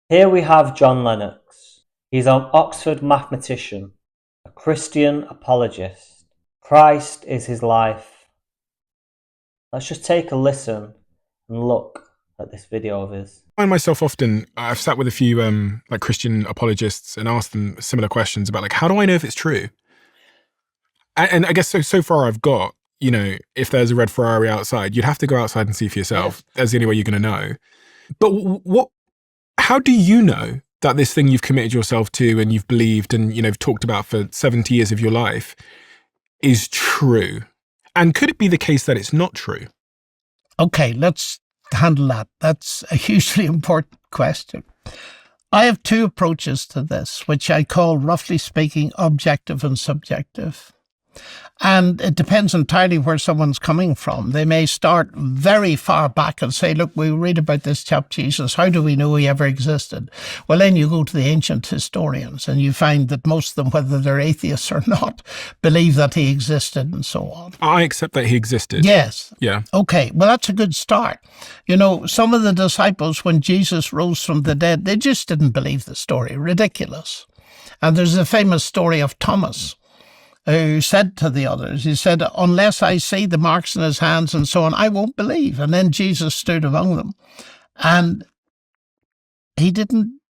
Here we have John Lennox. He's an Oxford mathematician, a Christian apologist. Christ is his life. Let's just take a listen and look at this video of his. I find myself often, I've sat with a few like Christian apologists and asked them similar questions about like, how do I know if it's true? And I guess so far I've got, if there's a red Ferrari outside, you'd have to go outside and see for yourself. Yes. That's the only way you're going to know. But how do you know that this thing you've committed yourself to and you've believed and, talked about for 70 years of your life is true? And could it be the case that it's not true? Okay, let's handle that. That's a hugely important question. I have two approaches to this, which I call, roughly speaking, objective and subjective. And it depends entirely where someone's coming from. They may start very far back and say, look, we read about this chap Jesus. How do we know he ever existed? Well, then you go to the ancient historians and you find that most of them, whether they're atheists or not, believe that he existed and so on. I accept that he existed. Yes. Yeah. Okay. Well, that's a good start. Some of the disciples, when Jesus rose from the dead, they just didn't believe the story. Ridiculous. And there's a famous story of Thomas, who said to the others, he said, unless I see the marks in his hands and so on, I won't believe. And then Jesus stood among them and he didn't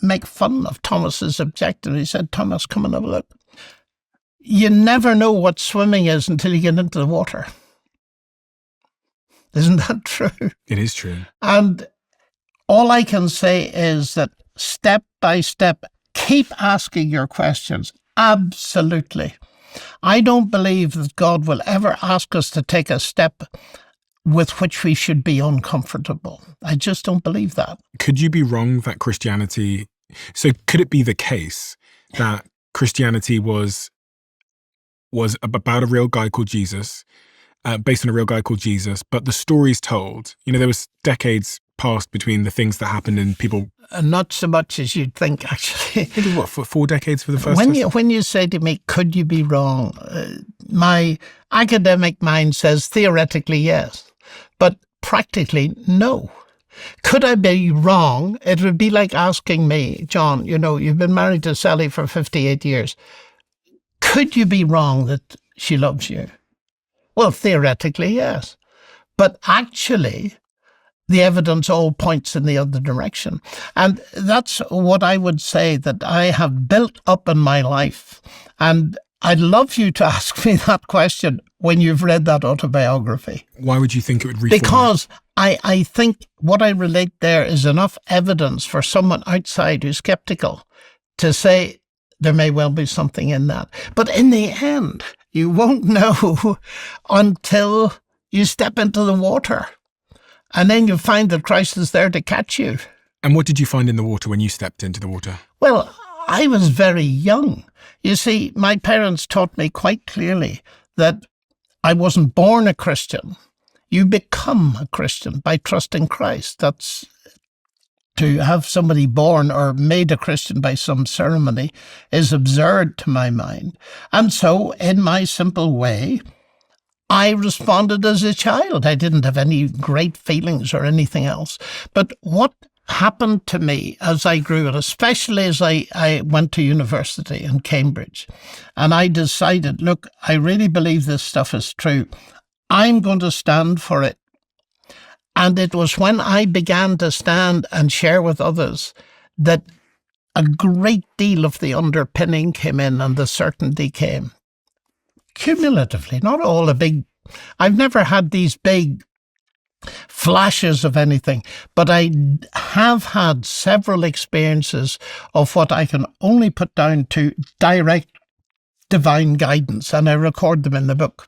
make fun of Thomas's objection. He said, Thomas, come and have a look. You never know what swimming is until you get into the water. Isn't that true? It is true. And all I can say is that step by step, keep asking your questions. Absolutely. I don't believe that God will ever ask us to take a step with which we should be uncomfortable. I just don't believe that. Could you be wrong that Christianity... So could it be the case that Christianity was about a real guy called Jesus, based on a real guy called Jesus, but the stories told, there was decades passed between the things that happened and people... Not so much as you'd think, actually. Maybe what, for 4 decades for the first When you say to me, could you be wrong? My academic mind says theoretically yes, but practically no. Could I be wrong? It would be like asking me, John, you've been married to Sally for 58 years. Could you be wrong that she loves you? Well, theoretically, yes. But actually, the evidence all points in the other direction. And that's what I would say that I have built up in my life. And I'd love you to ask me that question when you've read that autobiography. Why would you think it would reform? Because I think what I relate there is enough evidence for someone outside who's skeptical to say there may well be something in that. But in the end, you won't know until you step into the water. And then you find that Christ is there to catch you. And what did you find in the water when you stepped into the water? Well, I was very young. You see, my parents taught me quite clearly that I wasn't born a Christian. You become a Christian by trusting Christ. That's to have somebody born or made a Christian by some ceremony is absurd to my mind. And so, in my simple way, I responded as a child. I didn't have any great feelings or anything else. But what happened to me as I grew, and especially as I went to university in Cambridge, and I decided, look, I really believe this stuff is true. I'm going to stand for it. And it was when I began to stand and share with others that a great deal of the underpinning came in and the certainty came. Cumulatively, not all a big... I've never had these big flashes of anything, but I have had several experiences of what I can only put down to direct divine guidance, and I record them in the book.